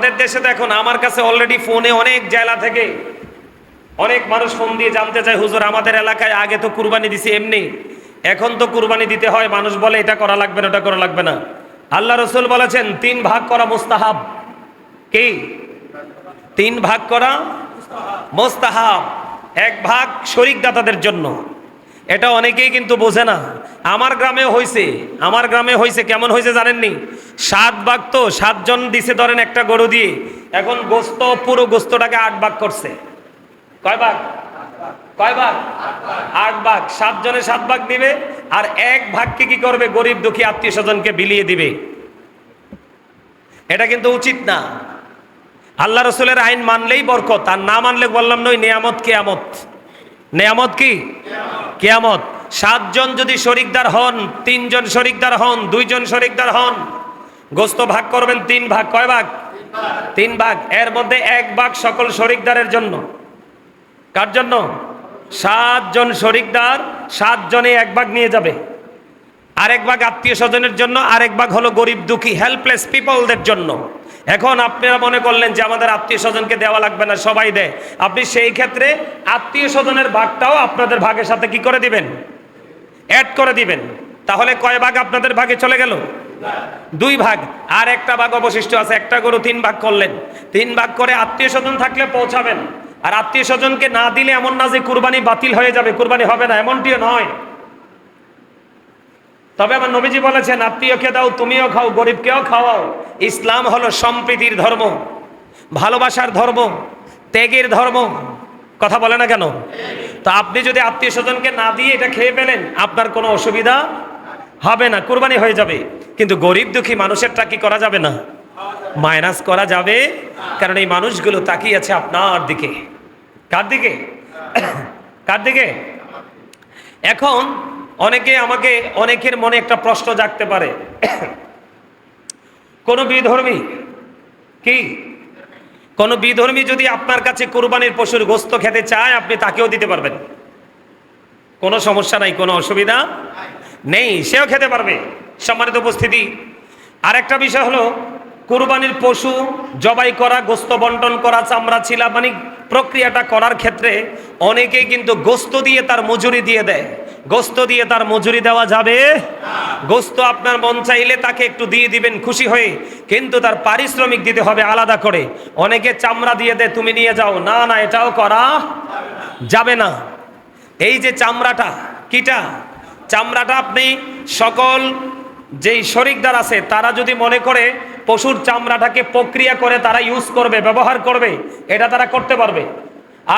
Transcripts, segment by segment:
আমাদের দেশে দেখুন, আমার কাছে অলরেডি ফোনে অনেক জেলা থেকে অনেক মানুষ ফোন দিয়ে জানতে চায়, হুজুর আমাদের এলাকায় আগে তো কুরবানি দিছি এমনি, এখন তো কুরবানি দিতে হয়, মানুষ বলে এটা করা লাগবে না ওটা করা লাগবে না। আল্লাহ রসুল বলেছেন 3 ভাগ করা মুস্তাহাব। কি 3 ভাগ করা মুস্তাহাব? 1 ভাগ শরিক দাতাদের জন্য। এটা অনেকেই কিন্তু বোঝে না। আমার গ্রামে হয়েছে কেমন হয়েছে জানেননি? 7 ভাগ, তো 7 জন দিছে ধরেন একটা গরু দিয়ে, এখন গোস্ত পুরো গোস্তটাকে 8 ভাগ করছে। কয় ভাগ? 8 ভাগ। 7 জনে 7 ভাগ দিবে, আর 1 ভাগকে কি করবে? গরিব দুঃখী আত্মীয় স্বজনকে বিলিয়ে দিবে। এটা কিন্তু উচিত না। আল্লাহ রসুলের আইন মানলেই বরকত, আর না মানলে বললাম নই নেয়ামত কিয়ামত। নেয়ামত কি? কিয়ামত। 7 জন যদি শরিকদার হন, 3 জন শরিকদার হন, 2 জন শরিকদার হন, গোস্ত ভাগ করবেন 3 ভাগ। কয় ভাগ? 3 ভাগ। এর মধ্যে 1 ভাগ সকল শরিকদারের জন্য। কার জন্য? 7 জন শরিকদার, 7 জনে 1 ভাগ নিয়ে যাবে। আরেক ভাগ আত্মীয় স্বজনের জন্য, আরেক ভাগ হলো গরিব দুঃখী হেল্পলেস পিপলদের জন্য। এখন আপনারা মনে করলেন যে আমাদের আত্মীয় স্বজনকে দেওয়া লাগবে না, সবাই দেয়। আপনি সেই ক্ষেত্রে আত্মীয় স্বজনের ভাগটাও আপনাদের ভাগের সাথে কি করে দিবেন? অ্যাড করে দিবেন। তাহলে কয় ভাগ আপনাদের ভাগে চলে গেল? 2 ভাগ। আর একটা ভাগ অবশিষ্ট আছে। একটা গরু 3 ভাগ করলেন, 3 ভাগ করে আত্মীয় স্বজন থাকলে পৌঁছাবেন। আর আত্মীয় স্বজনকে না দিলে এমন না যে কুরবানি বাতিল হয়ে যাবে, কুরবানি হবে না, এমনটিও নয়। তবে আমার নবীজি বলেছেন, আত্মীয়কে দাও তুমিও খাও, গরিবকেও খাওয়াও। ইসলাম হলো সম্প্রীতির ধর্ম, ভালোবাসার ধর্ম, ত্যাগের ধর্ম। কথা বলে না কেন? তো আপনি যদি আত্মীয় স্বজনকে না দিয়ে এটা খেয়ে ফেলেন, আপনার কোনো অসুবিধা হবে না, কুরবানি হয়ে যাবে। কিন্তু গরিব দুঃখী মানুষেরটা কি করা যাবে না? মাইনাস করা যাবে। কারণ এই মানুষগুলো তাকিয়ে আছে আপনার দিকে। কার দিকে? কার দিকে? এখন অনেকের মনে একটা প্রশ্ন জাগতে পারে, কোন বিধর্মী যদি আপনার কাছে কুরবানির পশুর গোস্ত খেতে চায়, আপনি তাকেও দিতে পারবেন, কোনো সমস্যা নাই, কোনো অসুবিধা নেই, সেও খেতে পারবে। সম্মানিত উপস্থিতি, আরেকটা বিষয় হলো, কুরবানির পশু জবাই করা, গোস্ত বন্টন করা, চামড়া ছিলা, মানে প্রক্রিয়াটা করার ক্ষেত্রে অনেকেই কিন্তু গোস্ত দিয়ে তার মজুরি দিয়ে দেয়। গোস্ত দিয়ে তার মজুরি দেওয়া যাবে? গোস্ত আপনার মন চাইলে তাকে একটু দিয়ে দিবেন খুশি হয়ে, কিন্তু তার পারিশ্রমিক দিতে হবে আলাদা করে। অনেকে চামড়া দিয়ে দেয়, তুমি নিয়ে যাও। না না, এটাও করা যাবে না। এই যে চামড়াটা, কিটা চামড়াটা আপনি সকল যেই শরিকদার আছে তারা যদি মনে করে পশুর চামড়াটাকে প্রক্রিয়া করে তারা ইউজ করবে, ব্যবহার করবে, এটা তারা করতে পারবে।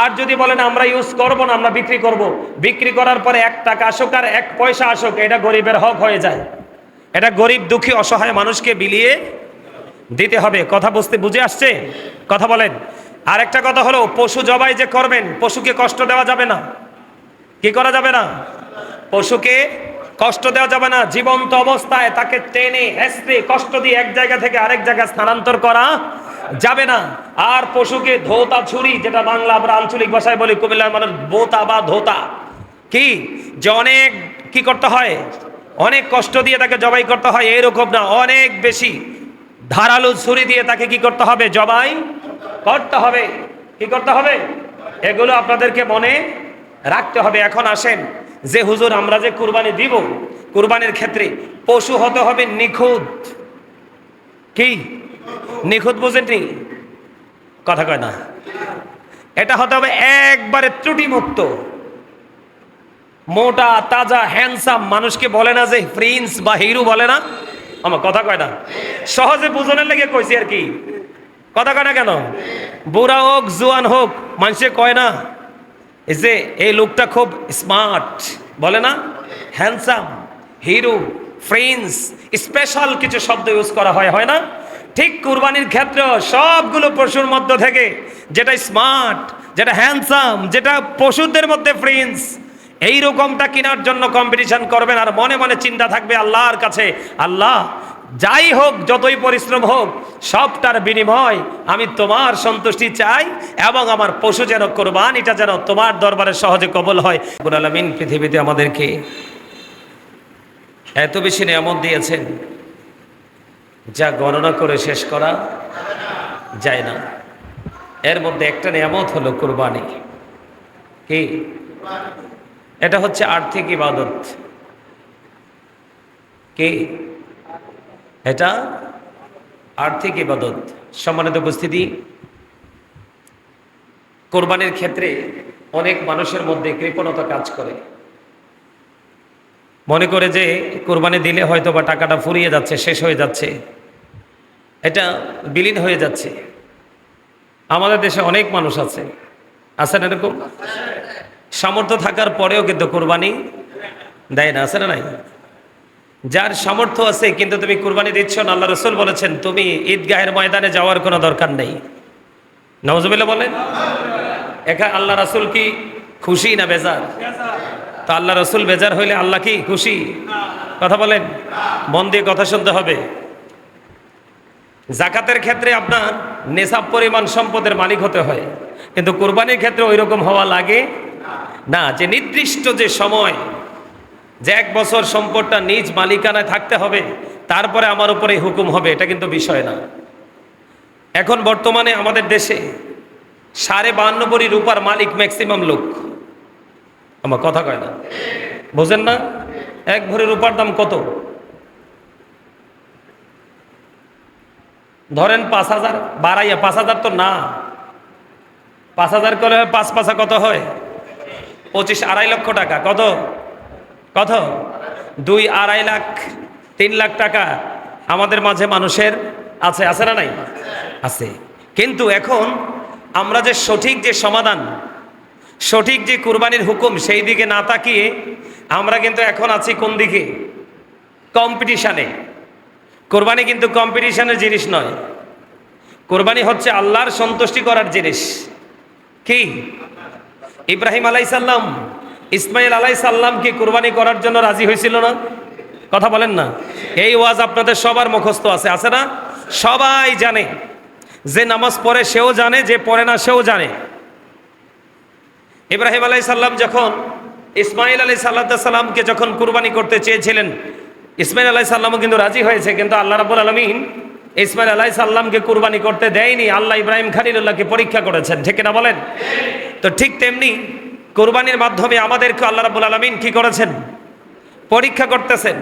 আর যদি বলেন আমরা ইউজ করব না, আমরা বিক্রি করব, বিক্রি করার পরে 1 টাকা আসুক আর 1 পয়সা আসুক, এটা গরিবের হক হয়ে যায়। এটা গরিব দুঃখী অসহায় মানুষকে বিলিয়ে দিতে হবে। কথা বুঝে আসছে? কথা বলেন। আর একটা কথা হলো, পশু জবাই যে করবেন, পশুকে কষ্ট দেওয়া যাবে না। কি করা যাবে না? পশুকে কষ্ট দেওয়া যাবে না। জীবন্ত অবস্থায় তাকে টেনে হেঁচড়ে কষ্ট দিয়ে এক জায়গা থেকে আরেক জায়গায় স্থানান্তর করা যাবে না। আর পশুকে ধোতা ছুরি, যেটা বাংলা আমরা আঞ্চলিক ভাষায় বলি, কুমিল্লার মানুষ বোতা বা ধোতা, কি যে অনেক কি করতে হয়, অনেক কষ্ট দিয়ে তাকে জবাই করতে হয়, এরকম না, অনেক বেশি ধারালো ছুরি দিয়ে তাকে কি করতে হবে? জবাই করতে হবে। কি করতে হবে? এগুলো আপনাদেরকে মনে রাখতে হবে। এখন আসেন, যে হুজুর আমরা যে কুরবানি দিব, কুরবানির ক্ষেত্রে পশু হতে হবে নিখুঁত। কি নিখুঁত বুঝেননি? কথা কয় না। এটা হতে হবে একবারে ত্রুটিমুক্ত, মোটা তাজা হ্যান্ডসাম। মানুষকে বলে না যে প্রিন্স বা হিরো, বলে না? আমার কথা কয় না, সহজে বুঝনের লেগে কইছি আর কি। কথা কয় না কেন? বুড়া হোক জোয়ান হোক, মানুষে কয় না এই যে এই লোকটা খুব স্মার্ট, বলে না? হ্যান্ডসাম, হিরো, প্রিন্স, স্পেশাল কিছু শব্দ ইউজ করা হয় না? ঠিক কুরবানির ক্ষেত্রে সবগুলো পশুর মধ্যে থেকে যেটা স্মার্ট, যেটা হ্যান্ডসাম, যেটা পশুদের মধ্যে প্রিন্স, এই রকমটা কেনার জন্য কম্পিটিশন করবেন। আর মনে মনে চিন্তা থাকবে আল্লাহর কাছে, আল্লাহ যাই হোক, যতই পরিশ্রম হোক, সবটার বিনিময় আমি তোমার সন্তুষ্টি চাই, এবং আমার পশু যেন কোরবানিটা যেন তোমার দরবারে সহজে কবুল হয়। রব্বুল আলামিন পৃথিবীতে আমাদেরকে এত বেশি নিয়ামত দিয়েছেন, যা গণনা করে শেষ করা যায় না। এর মধ্যে একটা নিয়ামত হলো কুরবানি। কি? এটা হচ্ছে আর্থিক ইবাদত। কি এটা? আর্থিক ইবাদত। সম্মানিত উপস্থিতি, কোরবানির ক্ষেত্রে অনেক মানুষের মধ্যে কৃপণতা কাজ করে, মনে করে যে কোরবানি দিলে হয়তো বা টাকাটা ফুরিয়ে যাচ্ছে, শেষ হয়ে যাচ্ছে, এটা বিলীন হয়ে যাচ্ছে। আমাদের দেশে অনেক মানুষ আছে, আছেন এরকম, সামর্থ্য থাকার পরেও কিন্তু কোরবানি দেয় না, আছে না নাই? যার সামর্থ্য আছে কিন্তু তুমি কুরবানি দিচ্ছ না, আল্লাহ রসুল বলেছেন তুমি ঈদগাহের ময়দানে যাওয়ার কোনো দরকার নেই। নাউজুবিল্লাহ বলেন। এখানে আল্লাহ রসুল কি খুশি না বেজার? তো আল্লাহ রসুল বেজার হইলে আল্লাহ কি খুশি? কথা বলেন, মন দিয়ে কথা শুনতে হবে। জাকাতের ক্ষেত্রে আপনার নেশাব পরিমাণ সম্পদের মালিক হতে হয়, কিন্তু কুরবানির ক্ষেত্রে ওই রকম হওয়া লাগে না, যে নির্দিষ্ট যে সময়, যে 1 বছর সম্পদটা নিজ মালিকানায় থাকতে হবে, তারপরে আমার উপরে হুকুম হবে, এটা কিন্তু বিষয় না। এখন বর্তমানে আমাদের দেশে 52.5 ভরি রূপার মালিক ম্যাক্সিমাম লোক। আমার কথা কয় না, বোঝেন না? 1 ভরি রূপার দাম কত? ধরেন 5,000, বাড়াইয়া 5,000 তো না, 5,000 করে 5 পাঁচা কত হয়? 25, 2.5 লক্ষ টাকা। কত? কত? 2, 2.5 লাখ, 3 লাখ টাকা আমাদের মাঝে মানুষের আছে, আছে না নাই? আছে। কিন্তু এখন আমরা যে সঠিক যে সমাধান, সঠিক যে কুরবানির হুকুম, সেই দিকে না তাকিয়ে আমরা কিন্তু এখন আছি কোন দিকে? কম্পিটিশানে। কোরবানি কিন্তু কম্পিটিশনের জিনিস নয়। কোরবানি হচ্ছে আল্লাহর সন্তুষ্টি করার জিনিস। কি? ইব্রাহিম আলাইসাল্লাম ইসমাইল আলাইসাল্লামকে কোরবানি করার জন্য রাজি হয়েছিল না? কথা বলেন না। এই ওয়াজ আপনাদের সবার মুখস্থ আছে, আছে না? সবাই জানে, যে নামাজ পড়ে সেও জানে, যে পড়ে না সেও জানে। ইব্রাহিম আলাইসাল্লাম যখন ইসমাইল আলাইসাল্লামকে যখন কুরবানি করতে চেয়েছিলেন, ইসমাইল আলাইসাল্লামও কিন্তু রাজি হয়েছে, কিন্তু আল্লাহ রাব্বুল আলামিন ইসমাইল আলাইসাল্লামকে কুরবানি করতে দেয়নি। আল্লাহ ইব্রাহিম খলিলুল্লাহকে পরীক্ষা করেছেন, ঠিক না বলেন? তো ঠিক তেমনি কুরবানির মাধ্যমে আমাদেরকে আল্লাহ রাব্বুল আলামিন কি করেছেন? পরীক্ষা করতেছেন।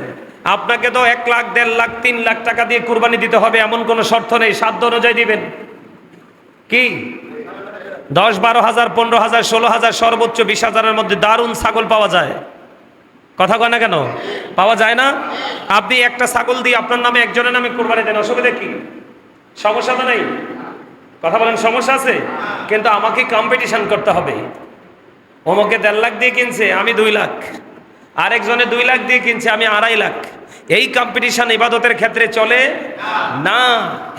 আপনাকে তো 1 লাখ, 1.5 লাখ, 3 লাখ টাকা দিয়ে কুরবানি দিতে হবে এমন কোনো শর্ত নেই, সাধ্য অনুযায়ী দিবেন। কি? 10, 12,000, 15,000, 16,000, সর্বোচ্চ 20,000-এর মধ্যে দারুণ ছাগল পাওয়া যায়। কথা কয় না কেন? পাওয়া যায় না? আপনি একটা ছাগল দিয়ে আপনার নামে, একজনের নামে কুরবানি দেন, অসুবিধা কি? সমস্যা তো নাই? কথা বলেন, সমস্যা আছে? কিন্তু আমাকে কম্পিটিশন করতে হবে। অমুকে 1.5 লাখ দিয়ে কিনছে, আমি 2 লাখ, আরেকজনে 2 লাখ দিয়ে কিনছে, আমি 2.5 লাখ। এই কম্পিটিশন ইবাদতের ক্ষেত্রে চলে না।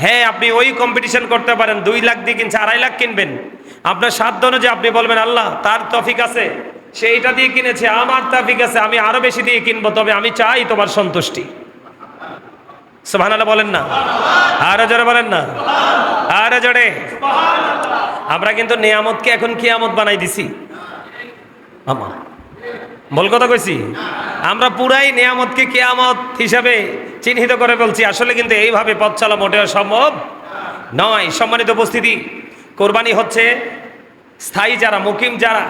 হ্যাঁ, আপনি ওই কম্পিটিশন করতে পারেন, 2 লাখ দিয়ে কিনছে, 2.5 লাখ কিনবেন। আপনার সাধ্য অনুযায়ী আপনি বলবেন আল্লাহ তার তৌফিক আছে, সে এটা দিয়ে কিনেছে, আমার তৌফিক আছে, আমি আরো বেশি দিয়ে কিনবো, তবে আমি চাই তোমার সন্তুষ্টি। সুবহানাল্লাহ বলেন না? আরো জোরে বলেন না? আরো জোরে। আমরা কিন্তু নিয়ামতকে এখন কিয়ামত বানাই দিছি। আমার বল কথা কইছি, আমরা পুরাই নিয়ামতকে কিয়ামত হিসাবে চিহ্নিত করে বলছি। আসলে কিন্তু এইভাবে পথ চলা মোটেও সম্ভব নয়। সম্মানিত উপস্থিতি, কোরবানি হচ্ছে স্থায়ী যারা, মুকিম যারা,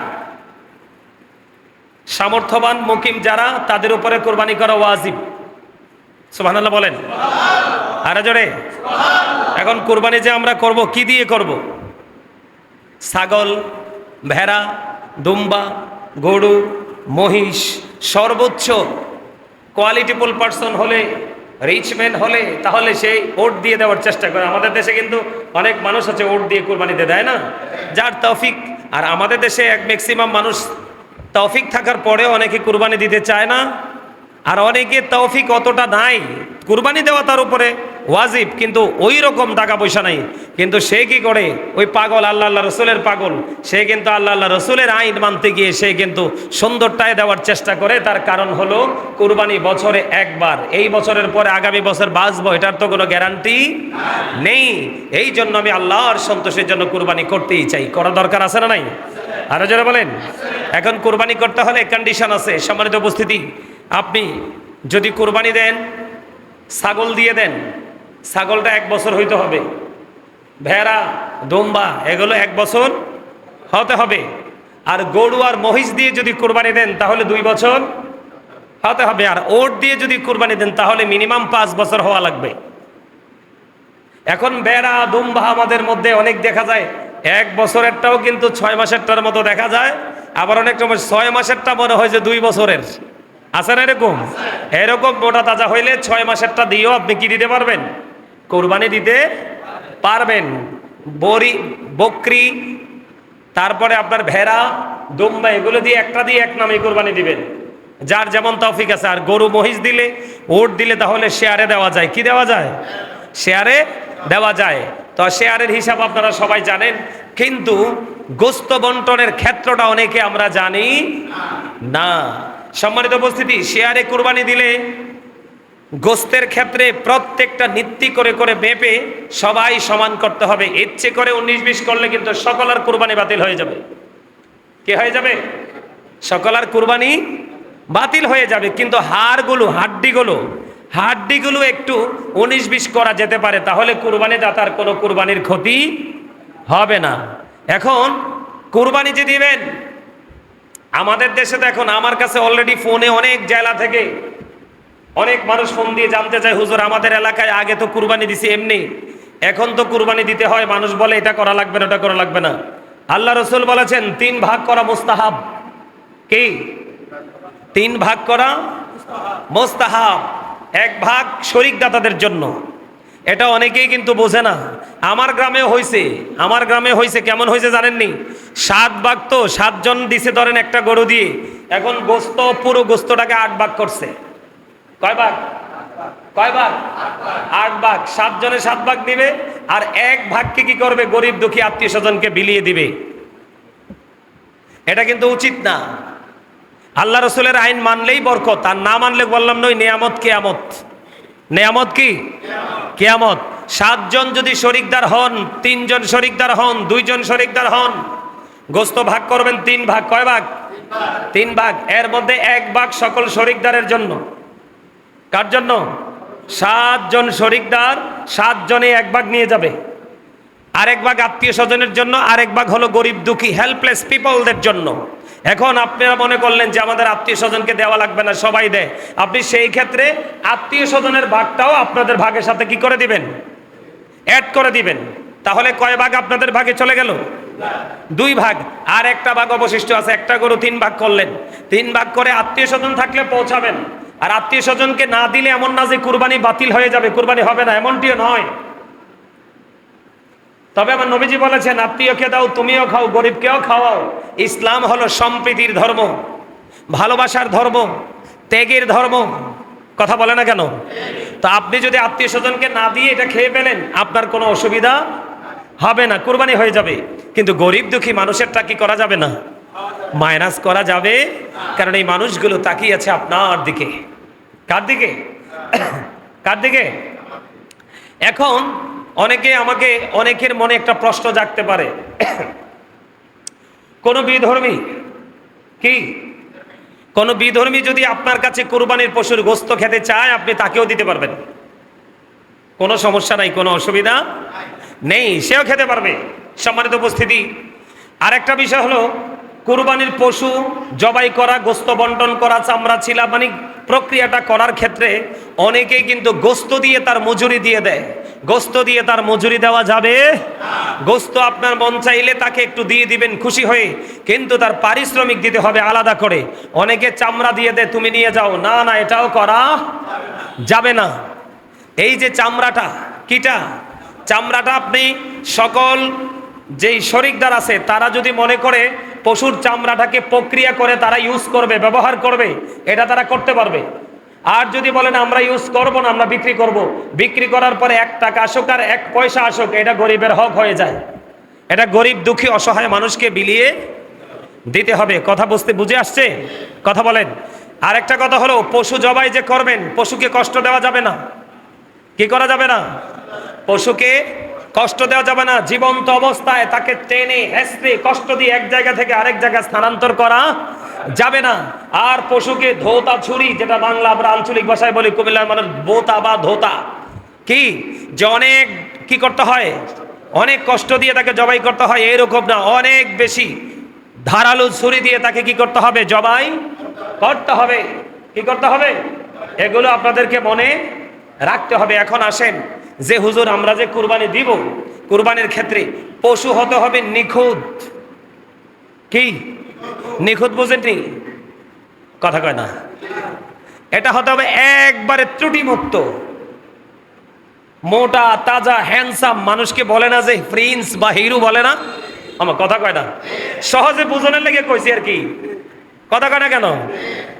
সামর্থ্যবান মুকিম যারা, তাদের উপরে কোরবানি করা ওয়াজিব। সুবহানাল্লাহ বলেন। আরে জোরে। এখন কোরবানি যে আমরা করব, কি দিয়ে করব? ছাগল, ভেড়া, দুম্বা, গরু, মহিষ, সর্বোচ্চ কোয়ালিটিফুল পার্সন হলে, রিচম্যান হলে, তাহলে সেই ওট দিয়ে দেওয়ার চেষ্টা করে। আমাদের দেশে কিন্তু অনেক মানুষ আছে ওট দিয়ে কোরবানিতে দেয় না, যার তৌফিক। আর আমাদের দেশে এক ম্যাক্সিমাম মানুষ তৌফিক থাকার পরেও অনেকে কুরবানি দিতে চায় না, আর অনেকে তৌফিক অতটা নাই, কুরবানি দেওয়া তার উপরে ওয়াজিব, কিন্তু ওই রকম টাকা পয়সা নাই। কিন্তু সে কি করে? ওই পাগল, আল্লাহ আল্লাহ রসুলের পাগল, সে কিন্তু আল্লাহ আল্লাহ রসুলের আইন মানতে গিয়ে সে কিন্তু সুন্দরটায় দেওয়ার চেষ্টা করে। তার কারণ হলো কুরবানি বছরে একবার, এই বছরের পরে আগামী বছর বাঁচবো, এটার তো কোনো গ্যারান্টি নেই। এই জন্য আমি আল্লাহর সন্তোষের জন্য কুরবানি করতেই চাই। করা দরকার আছে না নাই? আরো যারা বলেন। এখন কুরবানি করতে হলে কন্ডিশন আছে। সম্মানিত উপস্থিতি, আপনি যদি কুরবানি দেন, ছাগল দিয়ে দেন, ছাগলটা 1 বছর হইতে হবে, ভেড়া, দুম্বা এগুলো 1 বছর হতে হবে। আর গরু আর মহিষ দিয়ে যদি কুরবানি দেন তাহলে 2 বছর হতে হবে। আর ওট দিয়ে যদি কুরবানি দেন তাহলে মিনিমাম 5 বছর হওয়া লাগবে। এখন ভেড়া, দুম্বা আমাদের মধ্যে অনেক দেখা যায় 1 বছরেরটাও কিন্তু 6 মাসেরটার মতো দেখা যায়, আবার অনেক সময় 6 মাসেরটা মনে হয় যে 2 বছরের। আছে না এরকম? এরকম মোটা তাজা হইলে 6 মাসেরটা দিয়েও আপনি কি দিতে পারবেন? কোরবানি দিতে পারবেন। বকরি, তারপরে আপনার ভেড়া, দুম্বা এগুলো দিয়ে একটা দিয়ে এক নামে কোরবানি দিবেন, যার যেমন তৌফিক আছে। আর গরু মহিষ দিলে, ওট দিলে তাহলে শেয়ারে দেওয়া যায়। কি দেওয়া যায়? শেয়ারে দেওয়া যায়। তো শেয়ারের হিসাব আপনারা সবাই জানেন, কিন্তু গোস্ত বন্টনের ক্ষেত্রটা অনেকে আমরা জানি না। সম্মানিত উপস্থিতি, শেয়ারে কুরবানি দিলে গোস্তের ক্ষেত্রে প্রত্যেকটা নীতি করে করে মেপে সবাই সমান করতে হবে। ইচ্ছে করে 19-20 করলে কিন্তু সকলের কুরবানি বাতিল হয়ে যাবে। কি হয়ে যাবে? সকলের কুরবানি বাতিল হয়ে যাবে। কিন্তু হাড্ডিগুলো একটু 19-20 করা যেতে পারে, তাহলে কুরবানি দাতার কোনো কুরবানির ক্ষতি হবে না। এখন কুরবানি যে দিবেন, আমাদের দেশে দেখুন, আমার কাছে অলরেডি ফোনে অনেক জেলা থেকে অনেক মানুষ ফোন দিয়ে জানতে চায়, হুজুর আমাদের এলাকায় আগে তো কুরবানি দিছি এমনি, এখন তো কুরবানি দিতে হয়, মানুষ বলে এটা করা লাগবে না, ওটা করা লাগবে না। আল্লাহ রসুল বলেছেন 3 ভাগ করা মুস্তাহাব। কি? 3 ভাগ করা মুস্তাহাব। 1 ভাগ শরিক দাতাদের জন্য। এটা অনেকেই কিন্তু বোঝে না। আমার গ্রামে হয়েছে কেমন হয়েছে জানেননি? 7 ভাগ, তো 7 জন দিছে ধরেন একটা গরু দিয়ে, এখন পুরো গোস্তটাকে 8 ভাগ করছে। কয় ভাগ? 8 ভাগ। 7 জনে 7 ভাগ দিবে, আর 1 ভাগকে কি করবে? গরিব দুঃখী আত্মীয় স্বজনকে বিলিয়ে দিবে। এটা কিন্তু উচিত না। আল্লাহ রসুলের আইন মানলেই বরকত, আর না মানলে বললাম নই নেয়ামত কিয়ামত। নেয়ামত কি? কিয়ামত। 7 জন যদি শরিকদার হন, 3 জন শরিকদার হন, 2 জন শরিকদার হন, গোস্ত ভাগ করবেন 3 ভাগ। কয় ভাগ? 3 ভাগ। এর মধ্যে 1 ভাগ সকল শরিকদারের জন্য। কার জন্য? 7 জন শরিকদার, 7 জনে 1 ভাগ নিয়ে যাবে। আরেক ভাগ আত্মীয় স্বজনের জন্য, আরেক ভাগ হলো গরিব দুঃখী হেল্পলেস পিপলদের জন্য। এখন আপনারা মনে করলেন যে আমাদের আত্মীয় স্বজনকে দেওয়া লাগবে না, সবাই দেয়। আপনি সেই ক্ষেত্রে আত্মীয় স্বজনের ভাগটাও আপনাদের ভাগের সাথে কি করে দিবেন? অ্যাড করে দিবেন। তাহলে কয় ভাগ আপনাদের ভাগে চলে গেল? 2 ভাগ। আর একটা ভাগ অবশিষ্ট আছে। একটা গরু 3 ভাগ করলেন, 3 ভাগ করে আত্মীয় স্বজন থাকলে পৌঁছাবেন। আর আত্মীয় স্বজনকে না দিলে এমন না যে কুরবানি বাতিল হয়ে যাবে, কুরবানি হবে না, এমনটিও নয়। তবে আমার নবীজি বলেছেন, আত্মীয়কে দাও, তুমিও খাও, গরিবকেও খাওয়াও। ইসলাম হলো সম্প্রীতির ধর্ম, ভালোবাসার ধর্ম, ত্যাগের ধর্ম। কথা বলে না কেন? তো আপনি যদি আত্মীয় স্বজনকে না দিয়ে এটা খেয়ে ফেলেন, আপনার কোনো অসুবিধা হবে না, কুরবানি হয়ে যাবে। কিন্তু গরিব দুঃখী মানুষেরটা কি করা যাবে না? মাইনাস করা যাবে। কারণ এই মানুষগুলো তাকিয়ে আছে আপনার দিকে। কার দিকে? কার দিকে? এখন অনেকের মনে একটা প্রশ্ন জাগতে পারে, কোন বিধর্মী যদি আপনার কাছে কুরবানির পশুর গোস্ত খেতে চায়, আপনি তাকেও দিতে পারবেন, কোনো সমস্যা নাই, কোনো অসুবিধা নেই, সেও খেতে পারবে। সম্মানিত উপস্থিতি, আরেকটা বিষয় হলো, কুরবানির পশু জবাই করা, গোস্ত বন্টন করা, চামড়া ছিলা, মানে প্রক্রিয়াটা করার ক্ষেত্রে অনেকেই কিন্তু গোস্ত দিয়ে তার মজুরি দিয়ে দেয়। গোস্ত দিয়ে তার মজুরি দেওয়া যাবে? গোস্ত আপনার মন চাইলে তাকে একটু দিয়ে দিবেন খুশি হয়ে, কিন্তু তার পারিশ্রমিক দিতে হবে আলাদা করে। অনেকে চামড়া দিয়ে দেয়, তুমি নিয়ে যাও। না না, এটাও করা যাবে না। এই যে চামড়াটা, চামড়াটা আপনি সকল যেই শরিকদার আছে তারা যদি মনে করে পশুর চামড়াটাকে প্রক্রিয়া করে তারা ইউজ করবে, ব্যবহার করবে, এটা তারা করতে পারবে। আর যদি বলেন আমরা ইউজ করব না, আমরা বিক্রি করব, বিক্রি করার পরে 1 টাকা আসুক আর 1 পয়সা আসুক, এটা গরিবের হক হয়ে যায়। এটা গরিব দুঃখী অসহায় মানুষকে বিলিয়ে দিতে হবে। কথা বুঝে আসছে? কথা বলেন। আর একটা কথা হলো, পশু জবাই যে করবেন, পশুকে কষ্ট দেওয়া যাবে না। কি করা যাবে না? পশুকে কষ্ট দেওয়া যাবে না। জীবন্ত অবস্থায় তাকে টেনে হেঁচড়ে কষ্ট দিয়ে এক জায়গা থেকে আরেক জায়গায় স্থানান্তর করা যাবে না। আর পশুকে ধোতা ছুরি, যেটা বাংলা আমরা আঞ্চলিক ভাষায় বলি, কুমিল্লার মানুষ বোতা বা ধোতা, কি যে অনেক কি করতে হয়, অনেক কষ্ট দিয়ে তাকে জবাই করতে হয় এরকম না, অনেক বেশি ধারালো ছুরি দিয়ে তাকে কি করতে হবে? জবাই করতে হবে। কি করতে হবে? এগুলো আপনাদেরকে মনে রাখতে হবে। এখন আসেন, যে হুজুর আমরা যে কুরবানি দিব, কুরবানির ক্ষেত্রে পশু হতে হবে নিখুঁত। কি নিখুঁত বুঝেননি? কথা কয় না। এটা হতে হবে একবারে ত্রুটিমুক্ত, মোটা তাজা হ্যান্ডসাম। মানুষকে বলে না যে প্রিন্স বা হিরো, বলে না? আমার কথা কয় না, সহজে বুঝনের লেগে কইছি আর কি। কথা কয় না কেন?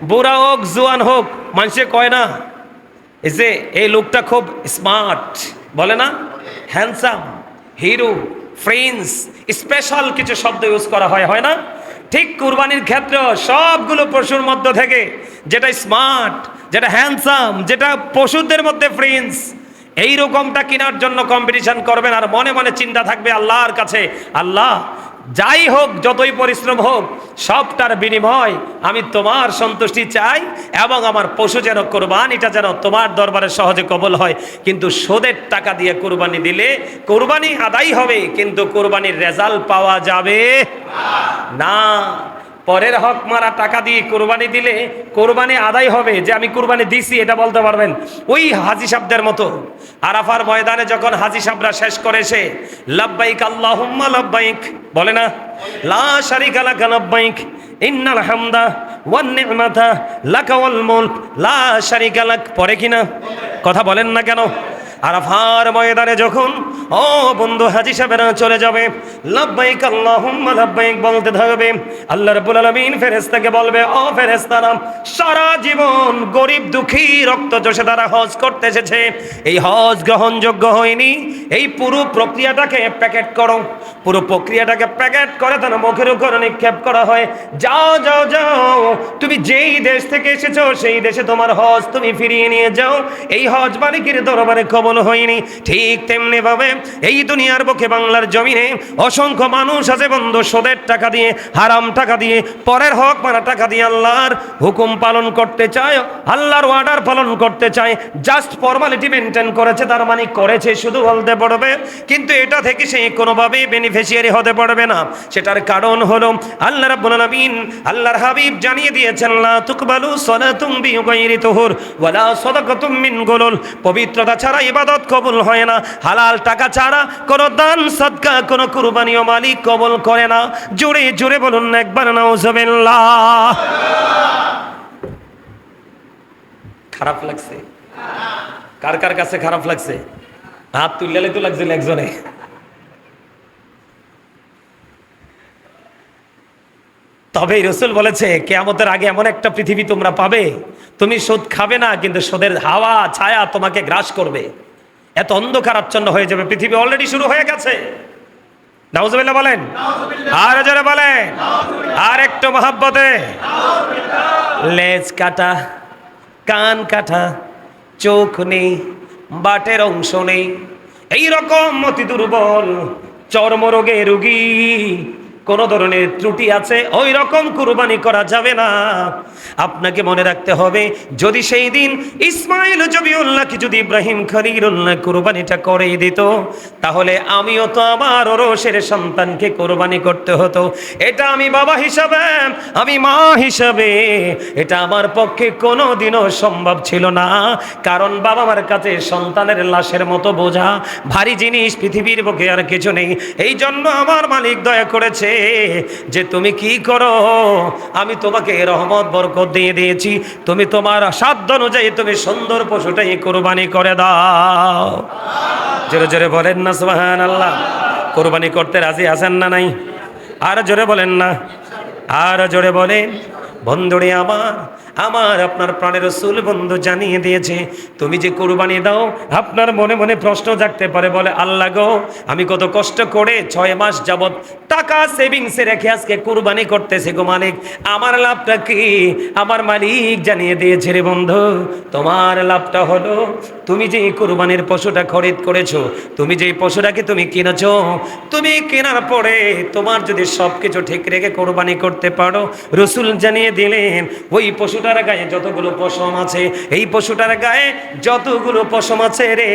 বুড়া হোক জোয়ান হোক, মানুষে কয় না এই যে এই লোকটা খুব স্মার্ট, বলে না? হ্যান্ডসাম, হিরো, প্রিন্স, স্পেশাল কিছু শব্দ ইউজ করা হয়, হয় না? ঠিক কুরবানির ক্ষেত্রে সবগুলো পশুর মধ্য থেকে যেটা স্মার্ট, যেটা হ্যান্ডসাম, যেটা পশুদের মধ্যে প্রিন্স, এই রকমটা কেনার জন্য কম্পিটিশন করবেন। আর মনে মনে চিন্তা থাকবে আল্লাহর কাছে, আল্লাহ যাই হোক, যতই পরিশ্রম হোক, সবটার বিনিময় আমি তোমার সন্তুষ্টি চাই, এবং আমার পশু যেন কোরবানিটা যেন তোমার দরবারে সহজে কবল হয়। কিন্তু সুদের টাকা দিয়ে কোরবানি দিলে কোরবানি আদায় হবে, কিন্তু কোরবানির রেজাল্ট পাওয়া যাবে না। পরের হক মারা টাকা দিয়ে কোরবানি দিলে কোরবানি আদায় হবে, যে আমি কোরবানি দিছি এটা বলতে পারবেন। ওই হাজি সাহেবদের মতো আরাফার ময়দানে যখন হাজি সাহেবরা শেষ করেছে, লাব্বাইক আল্লাহুম্মা লাব্বাইক, বলে না? লা শারিকা লাকা লাব্বাইক ইন্নাল হামদা ওয়ান নি'মাতা লাকা ওয়াল মুলক লা শারিকা লাক, পরে কিনা? কথা বলেন না কেন? আরাফার ময়দানে যখন ও বন্ধু হাজি সাহেবেরা চলে যাবে, লাব্বাইক আল্লাহুম্মা লাব্বাইক বলতে থাকবে, আল্লাহ রাব্বুল আলামিন ফেরেশতাকে বলবে, ও ফেরেশতারা, সারা জীবন গরিব দুঃখী রক্ত চষে তারা হজ করতে এসেছে, এই হজ গ্রহণযোগ্য হয়নি, এই পুরো প্রক্রিয়াটাকে প্যাকেট করো। পুরো প্রক্রিয়াটাকে প্যাকেট করে তার মুখের উপর নিক্ষেপ করা হয়, যাও যাও যাও, তুমি যেই দেশ থেকে এসেছো সেই দেশে তোমার হজ তুমি ফিরিয়ে নিয়ে যাও, এই হজ মালিকের দরবারে কবুল হয়নি। ঠিক তেমনি ভাবে এই দুনিয়ার বুকে বাংলার জমিনে অসংখ্য মানুষ আছে বন্ধু, সুদের টাকা দিয়ে, হারাম টাকা দিয়ে, পরের হক মারা টাকা দিয়ে আল্লাহর হুকুম পালন করতে চায়, আল্লাহর অর্ডার পালন করতে চায়, জাস্ট ফর্মালিটি মেনটেন করেছে, তার মানে করেছে শুধু বলতে পারবে, কিন্তু এটা থেকে সে কোনোভাবেই বেনিফিশিয়ারি হতে পারবে না। সেটার কারণ হলো আল্লাহ রাব্বুল আলামিন, আল্লাহর হাবিব জানিয়ে দিয়েছেন, লা তুকবালু সালাতুম বিগাইরি তুহুর ওয়ালা সাদাকাতুম মিন গুলুল, পবিত্রতা ছাড়া ইবাদত কবুল হয় না, হালাল টাকা ছাড়া কোনো দান সদকা, কোনো কুরবানিও মালিক কবুল করে না। জোরে জোরে বলুন না একবার নাউজুবিল্লাহ। খারাপ লাগছে? কার কার কাছে খারাপ লাগছে? হাত তুললে তো লাগছিল একজনে। তবে রাসূল বলেছে, কিয়ামতের আগে এমন একটা পৃথিবী তোমরা পাবে, তুমি সুদ খাবে না, কিন্তু সুদের হাওয়া ছায়া তোমাকে গ্রাস করবে, এত অন্ধকার আচ্ছন্ন হয়ে যাবে। পৃথিবী অলরেডি শুরু হয়ে গেছে। নাউজুবিল্লাহ বলেন, আর জোরে বলেন, আর একটু মহব্বতে। লেজ কাটা, কান কাটা, চোখ নেই, বাটের অংশ নেই, এইরকম অতি দুর্বল চর্মরোগে রোগী, কোন ধরনের ত্রুটি আছে, ওই রকম কুরবানি করা যাবে না। আপনাকে মনে রাখতে হবে, যদি সেই দিন ইসমাইল জবিউল্লাহকে যদি ইব্রাহিম খলিলুল্লাহ কুরবানিটা করেই দিত, তাহলে আমিও তো আমার ওরসের সন্তানকে কুরবানি করতে হতো। এটা আমি বাবা হিসাবে, আমি মা হিসাবে, এটা আমার পক্ষে কোনোদিনও সম্ভব ছিল না। কারণ বাবা মার কাছে সন্তানের লাশের মতো বোঝা, ভারী জিনিস পৃথিবীর বুকে আর কিছু নেই। এই জন্য আমার মালিক দয়া করেছে যে তুমি কি করো, আমি তোমাকে রহমত বরকত দিয়ে দিয়েছি, তুমি তোমার সাধ্য অনুযায়ী তুমি সুন্দর পশুটাই কুরবানি করে দাও। জোরে জোরে বলেন না সুবহানাল্লাহ। কুরবানি করতে রাজি আছেন না নাই? আর জোরে বলেন না, আর জোরে বলেন। বন্ধুরে আমার, আমার আপনার প্রাণের রাসূল বন্ধু জানিয়ে দিয়েছে, তুমি যে কুরবানি দাও, আপনার মনে মনে প্রশ্ন জাগতে পারে, বলে আল্লাহ গো, আমি কত কষ্ট করে 6 মাস যাবত টাকা টাকা সেভিংসে রেখে আজকে কুরবানি করতেছে গো মালিক, আমার লাভটা কি? আমার মালিক জানিয়ে দিয়েছে রে বন্ধু, তোমার লাভটা হলো তুমি যে কুরবানির পশুটা খরিদ করেছো, তুমি যে পশুটাকে তুমি কিনেছো, তুমি কেনার পরে তোমার যদি সবকিছু ঠিক রেখে কোরবানি করতে পারো, রসুল জানিয়ে দিলেন ওই পশুটার গায়ে যতগুলো পশম আছে, এই পশুটার গায়ে যতগুলো পশম আছে রে,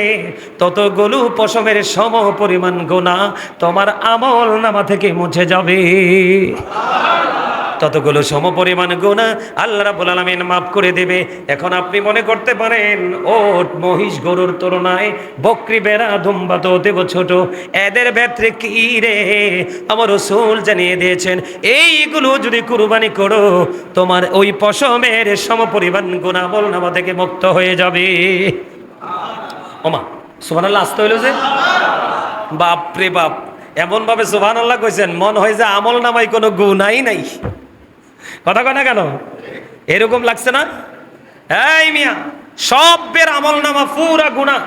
ততগুলো পশমের সম পরিমাণ গুনাহ তোমার আমল নামা থেকে মুছে যাবে। ততগুলো সমপরিমাণ গুনাহ আল্লাহ রাব্বুল আলামিন মাফ করে দেবে। এখন আপনি মনে করতে পারেন ওট মহিষ গরুর তুলনায় বকরি বেড়া দুম্বা তো দেব ছোট, এদের ভেতরে কি রে? আমার রাসূল জানিয়ে দিয়েছেন এইগুলো যদি কুরবানি করো তোমার ওই পশমের সমপরিমাণ গুনাহ আমলনামা থেকে মুক্ত হয়ে যাবে। ওমা সুবহানাল্লাহ, আসতে হইল যে বাপ রে বাপ, এমন ভাবে সুবহানাল্লাহ কইছেন মন হয় যে আমল নামায় কোনো গুনাহই নাই। কথা কয় না কেন? এরকম লাগছে না? এই মিয়া সবের আমল নামা পুরা গুনাহ।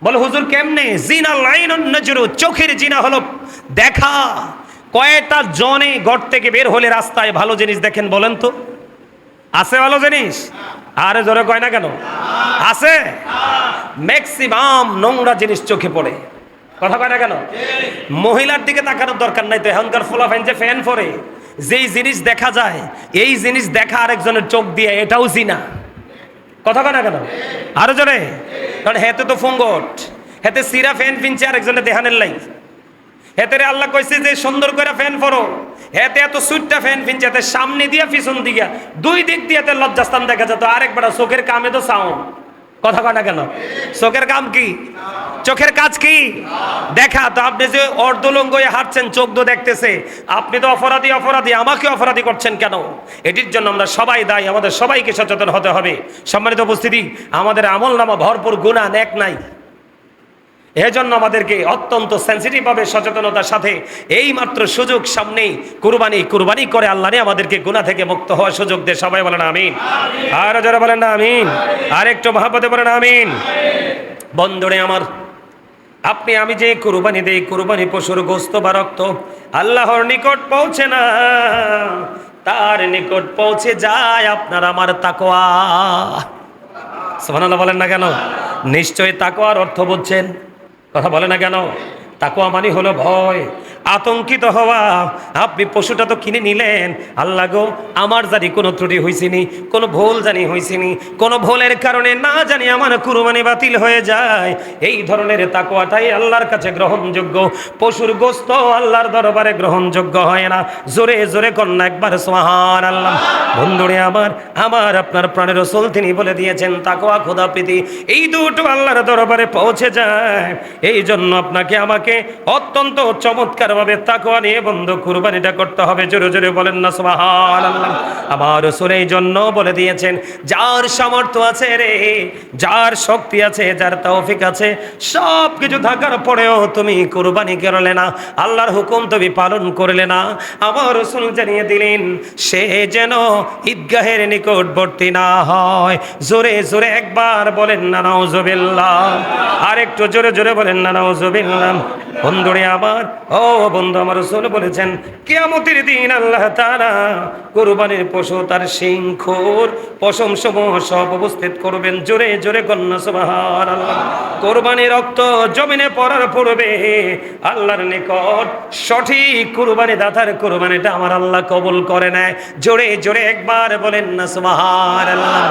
বলে হুজুর কেমনে? জিনা লাইনুন নজরু, চোখের জিনা হলো দেখা। কয়টা জনে ঘর থেকে বের হলে রাস্তায় ভালো জিনিস দেখেন বলেন তো? আছে ভালো জিনিস? আরে জোরে কয় না কেন? আছে। ম্যাক্সিমাম নোংরা জিনিস চোখে পড়ে। কথা কয় না কেন? মহিলার দিকে তাকানোর দরকার নাই তো, এখনকার ফুলাফাইন যে ফ্যান পরে যেই জিনিস দেখা যায়, এই জিনিস দেখা আরেকজনের চোখ দিয়ে, এটাও জিনা। কথা কয় না কেন? আরো জোরে। কারণ হেতে তো ফুঙ্গট, হেতে সিরা ফ্যান পিনছে আরেকজনের দেহানের লাই, হেতে রে আল্লাহ কইছে যে সুন্দর করে ফ্যান পরো, হেতে এত সুইটটা ফ্যান পিনছে, এতে সামনে দিয়া পিছন দিয়া দুই দিক দিয়ে এতে লজ্জাস্থান দেখা যেত। আরেকবার চোখের কামে তো সাউন্ড। কথা কয় না কেন? চোখের কাম কি? চোখের কাজ কি? দেখা। তো আপনি যে অর্ধলঙ্গ হয়ে হাঁটছেন, চোখ তো দেখতেছে, আপনি তো অপরাধী। অপরাধী আমাকে অপরাধী করছেন কেন? এটির জন্য আমরা সবাই দায়ী, আমাদের সবাইকে সচেতন হতে হবে। সম্মানিত উপস্থিতি, আমাদের আমল নামা ভরপুর গুনাহ নেক নাই। এজন্য আমাদেরকে অত্যন্ত সেন্সিটিভ ভাবে সচেতনতার সাথে এই মাত্র সুযোগ সামনেই কুরবানি করে আল্লাহ আমাদেরকে গুনাহ থেকে মুক্ত হওয়ার সুযোগ দেয়। সবাই বলেন আমিন। আর যারা বলেন না আমিন, আর একটু মহব্বতে বলেন আমিন। বন্ধুরে আমার, আপনি আমি যে কুরবানি দেই, কুরবানি পশুর গোশত বা রক্ত আল্লাহর নিকট পৌঁছে না, তার নিকট পৌঁছে যায় আপনার আমার তাকওয়া। সুবহানাল্লাহ বলেন না কেন? নিশ্চয়ই তাকওয়ার অর্থ বুঝছেন? কথা বলে না কেন? তাকওয়া মানে হলো ভয়, আতঙ্কিত হওয়া। আপনি পশুটা তো কিনে নিলেন, আল্লাহ গো আমার জানি কোনো ত্রুটি হয়েছিনি, কোনো ভুল জানি হয়েছিনি, কোনো ভুলের কারণে না জানি আমার কুরবানি বাতিল হয়ে যায়। এই ধরনের তাকওয়াটাই আল্লাহর কাছে গ্রহণযোগ্য। পশুর গোশত আল্লাহর দরবারে গ্রহণযোগ্য হয় না। জোরে জোরে কন্যা একবার সুবহানাল্লাহ। বন্ধুরে আমার আপনার প্রাণের রাসূল তিনি বলে দিয়েছেন তাকওয়া খোদা প্রীতি এই দুটো আল্লাহর দরবারে পৌঁছে যায়। এই জন্য আপনাকে আমাকে অত্যন্ত চমৎকার ভাবে তাকওয়া নিয়ে বন্ধু কুরবানিটা করতে হবে। জোরে জোরে বলেন না সুবহানাল্লাহ। আমার রাসূল এই জন্য বলে দিয়েছেন যার সামর্থ্য আছে রে, যার শক্তি আছে, যার তৌফিক আছে, সব কিছু থাকার পরেও তুমি কুরবানি করলে না, আল্লাহর হুকুম তুমি পালন করলে না, আমার রাসূল জানিয়ে দিলেন সে যেন ঈদগাহের নিকটবর্তী না হয়। জোরে জোরে একবার বলেন না নাউজুবিল্লাহ, আর একটু জোরে জোরে বলেন না নাউজুবিল্লাহ। বন্ধুরে আমার, ও বন্ধু, আমার রাসূল বলেছেন কিয়ামতের দিন আল্লাহ তাআলা কুরবানির পশু তার শিংখোর পশম সমূহ সব উপস্থিত করবেন। জোরে জোরে কন্যা সুবহানাল্লাহ। কুরবানির রক্ত জমিনে পড়ার পূর্বে আল্লাহর নিকট সঠিক কুরবানি দাতার কুরবানিটা আমার আল্লাহ কবুল করে নেয়। জোরে জোরে একবার বলেন না সুবহানাল্লাহ।